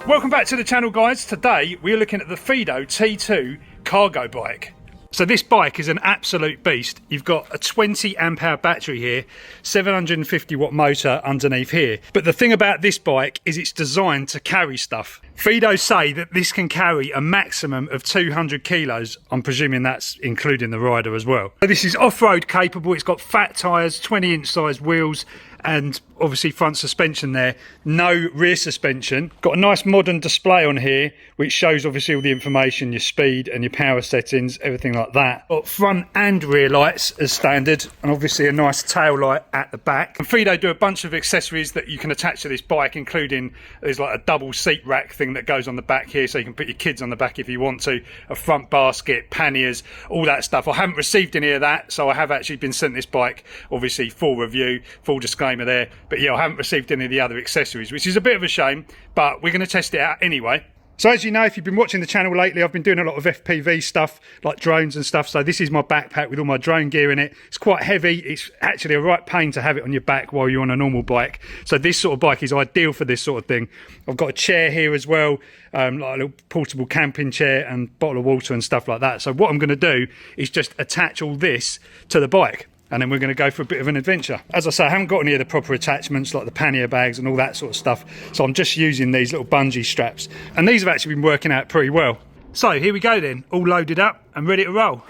Welcome back to the channel, guys. Today we're looking at the Fiido T2 Cargo bike. So this bike is an absolute beast. You've got a 20 amp hour battery here, 750 watt motor underneath here. But the thing about this bike is it's designed to carry stuff. Fiido say that this can carry a maximum of 200 kilos. I'm presuming that's including the rider as well. So this is off-road capable. It's got fat tyres, 20-inch size wheels, and obviously front suspension there, no rear suspension. Got a nice modern display on here which shows obviously all the information, your speed and your power settings, everything like that. Got front and rear lights as standard, and obviously a nice tail light at the back. And Fiido do a bunch of accessories that you can attach to this bike, including there's like a double seat rack thing that goes on the back here, so you can put your kids on the back if you want to, a front basket, panniers, all that stuff. I haven't received any of that, so I have actually been sent this bike, obviously full review, full disclaimer there, but yeah, I haven't received any of the other accessories, which is a bit of a shame, but we're going to test it out anyway. So as you know, if you've been watching the channel lately, I've been doing a lot of FPV stuff, like drones and stuff. So this is my backpack with all my drone gear in it. It's quite heavy. It's actually a right pain to have it on your back while you're on a normal bike. So this sort of bike is ideal for this sort of thing. I've got a chair here as well, like a little portable camping chair and bottle of water and stuff like that. So what I'm going to do is just attach all this to the bike, and then we're going to go for a bit of an adventure. As I say, I haven't got any of the proper attachments like the pannier bags and all that sort of stuff, so I'm just using these little bungee straps, and these have actually been working out pretty well. So here we go then, all loaded up and ready to roll.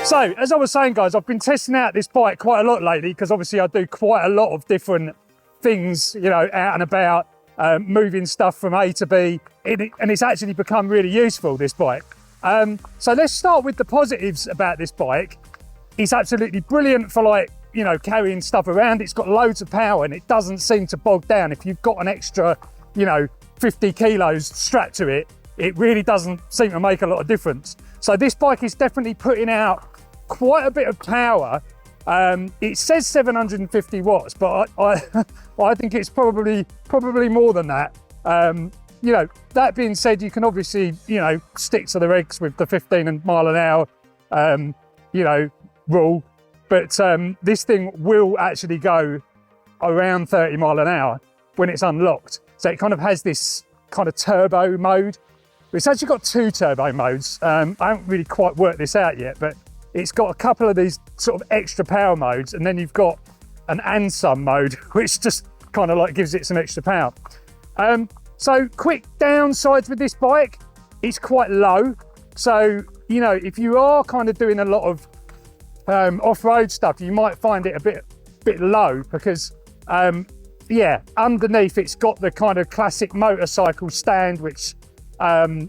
So as I was saying, guys, I've been testing out this bike quite a lot lately, because obviously I do quite a lot of different things, you know, out and about, moving stuff from A to B, and it's actually become really useful, this bike. So let's start with the positives about this bike. It's absolutely brilliant for, like, you know, carrying stuff around. It's got loads of power and it doesn't seem to bog down. If you've got an extra, you know, 50 kilos strapped to it, it really doesn't seem to make a lot of difference. So this bike is definitely putting out quite a bit of power. It says 750 watts, but I think it's probably more than that. You know, that being said, you can obviously, you know, stick to the regs with the 15 mile an hour, you know, rule. But this thing will actually go around 30 mile an hour when it's unlocked. So it kind of has this kind of turbo mode. It's actually got two turbo modes. I haven't really quite worked this out yet, but it's got a couple of these sort of extra power modes, and then you've got an and some mode, which just kind of like gives it some extra power. So quick downsides with this bike, it's quite low. So, you know, if you are kind of doing a lot of off-road stuff, you might find it a bit low, because, yeah, underneath it's got the kind of classic motorcycle stand, which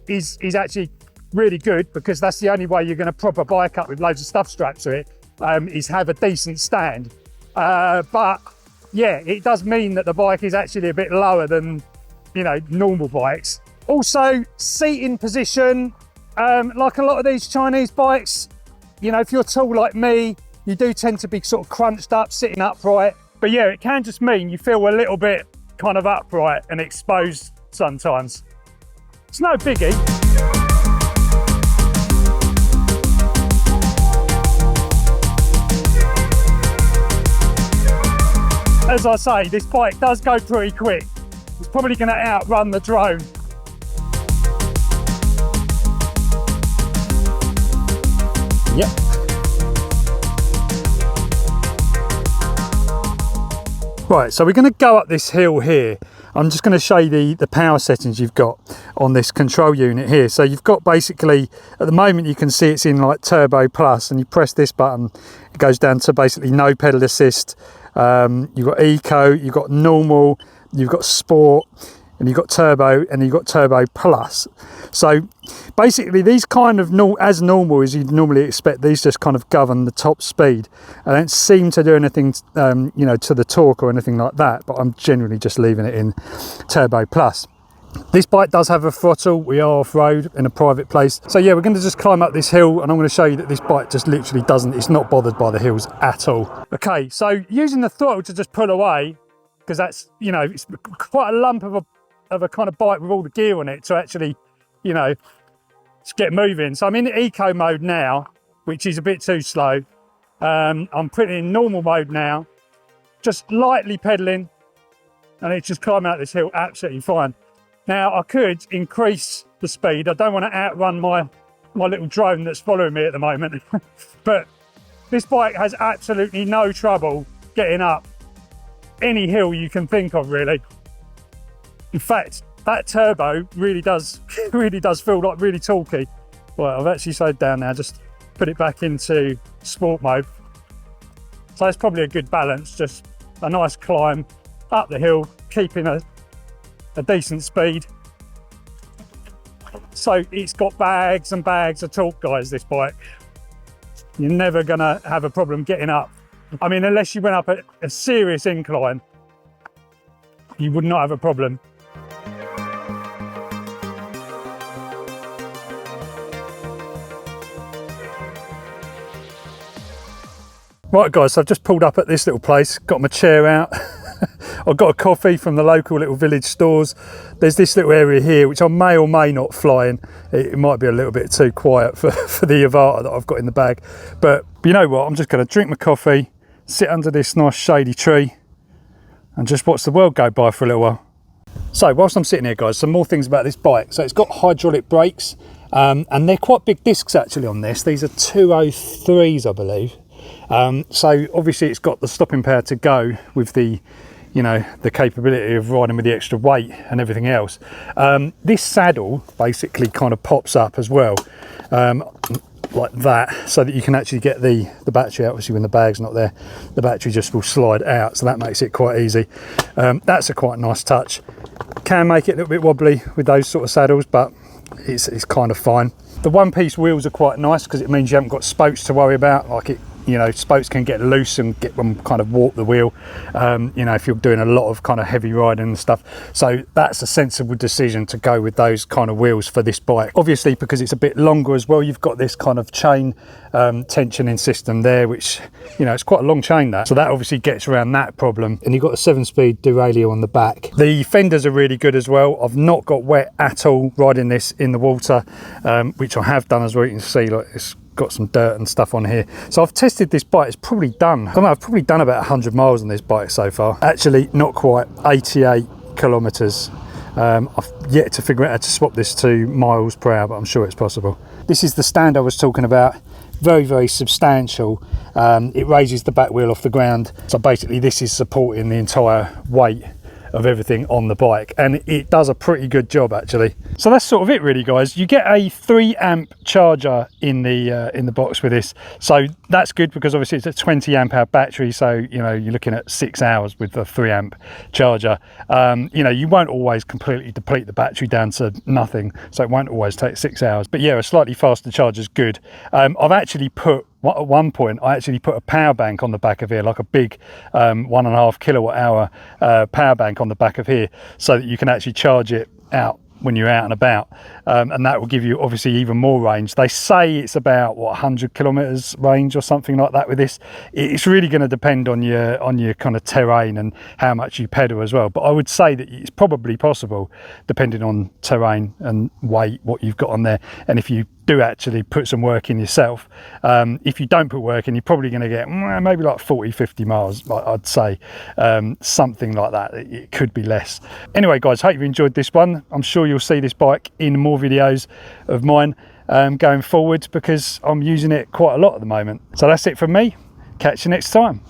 is actually really good, because that's the only way you're going to prop a bike up with loads of stuff strapped to it, is have a decent stand. But yeah, it does mean that the bike is actually a bit lower than, you know, normal bikes. Also, seating position, like a lot of these Chinese bikes, you know, if you're tall like me, you do tend to be sort of crunched up, sitting upright. But yeah, it can just mean you feel a little bit kind of upright and exposed sometimes. It's no biggie. As I say, this bike does go pretty quick. It's probably going to outrun the drone. Yep. Right, so we're going to go up this hill here. I'm just going to show you the power settings you've got on this control unit here. So you've got basically, at the moment you can see it's in like Turbo Plus, and you press this button, it goes down to basically no pedal assist. You've got Eco, you've got Normal, you've got Sport, and you've got Turbo, and you've got Turbo Plus. So basically these kind of, as normal as you'd normally expect, these just kind of govern the top speed. I don't seem to do anything, you know, to the torque or anything like that, but I'm generally just leaving it in Turbo Plus. This bike does have a throttle. We are off-road in a private place. So yeah, we're going to just climb up this hill, and I'm going to show you that this bike just literally doesn't, it's not bothered by the hills at all. Okay, so using the throttle to just pull away, because that's, you know, it's quite a lump of a kind of bike with all the gear on it to actually, you know, just get moving. So I'm in eco mode now, which is a bit too slow. I'm putting in normal mode now, just lightly pedaling, and it's just climbing out this hill absolutely fine. Now I could increase the speed. I don't want to outrun my little drone that's following me at the moment, but this bike has absolutely no trouble getting up any hill you can think of, really. In fact, that turbo really does feel like really talky. Well, I've actually slowed down now, just put it back into sport mode. So it's probably a good balance, just a nice climb up the hill, keeping a decent speed. So it's got bags and bags of torque, guys, this bike. You're never gonna have a problem getting up. I mean, unless you went up a serious incline, you would not have a problem. Right guys, so I've just pulled up at this little place, got my chair out. I've got a coffee from the local little village stores. There's this little area here, which I may or may not fly in. It might be a little bit too quiet for the Avata that I've got in the bag. But you know what, I'm just gonna drink my coffee, sit under this nice shady tree, and just watch the world go by for a little while. So whilst I'm sitting here guys, some more things about this bike. So it's got hydraulic brakes, and they're quite big discs actually on this. These are 203s, I believe. So obviously it's got the stopping power to go with the, you know, the capability of riding with the extra weight and everything else. This saddle basically kind of pops up as well, like that, so that you can actually get the battery out. Obviously when the bag's not there, the battery just will slide out, so that makes it quite easy. That's a quite nice touch. Can make it a little bit wobbly with those sort of saddles, but it's kind of fine. The one-piece wheels are quite nice because it means you haven't got spokes to worry about. Like, it, you know, spokes can get loose and get them kind of warp the wheel, you know, if you're doing a lot of kind of heavy riding and stuff. So that's a sensible decision to go with those kind of wheels for this bike. Obviously, because it's a bit longer as well, you've got this kind of chain tensioning system there, which, you know, it's quite a long chain, that. So that obviously gets around that problem. And you've got a 7-speed derailleur on the back. The fenders are really good as well. I've not got wet at all riding this in the water, which I have done as well. You can see, like, it's got some dirt and stuff on here. So I've tested this bike. It's probably done, I don't know, I've probably done about 100 miles on this bike so far. Actually, not quite, 88 kilometers. I've yet to figure out how to swap this to miles per hour, but I'm sure it's possible. This is the stand I was talking about. Very, very substantial. It raises the back wheel off the ground. So basically this is supporting the entire weight of everything on the bike, and it does a pretty good job actually. So that's sort of it really, guys. You get a 3-amp charger in the box with this, so that's good because obviously it's a 20-amp-hour battery, so you know you're looking at 6 hours with the 3-amp charger. You know, you won't always completely deplete the battery down to nothing, so it won't always take 6 hours, but yeah, a slightly faster charger is good. I've actually put, at one point I actually put a power bank on the back of here, like a big 1.5 kilowatt hour power bank on the back of here, so that you can actually charge it out when you're out and about, and that will give you obviously even more range. They say it's about, what, 100 kilometers range or something like that with this. It's really going to depend on your kind of terrain and how much you pedal as well, but I would say that it's probably possible, depending on terrain and weight, what you've got on there, and if you do actually put some work in yourself. If you don't put work in, you're probably going to get maybe like 40-50 miles, I'd say, something like that. It could be less. Anyway guys, hope you enjoyed this one. I'm sure you'll see this bike in more videos of mine going forward, because I'm using it quite a lot at the moment. So that's it from me. Catch you next time.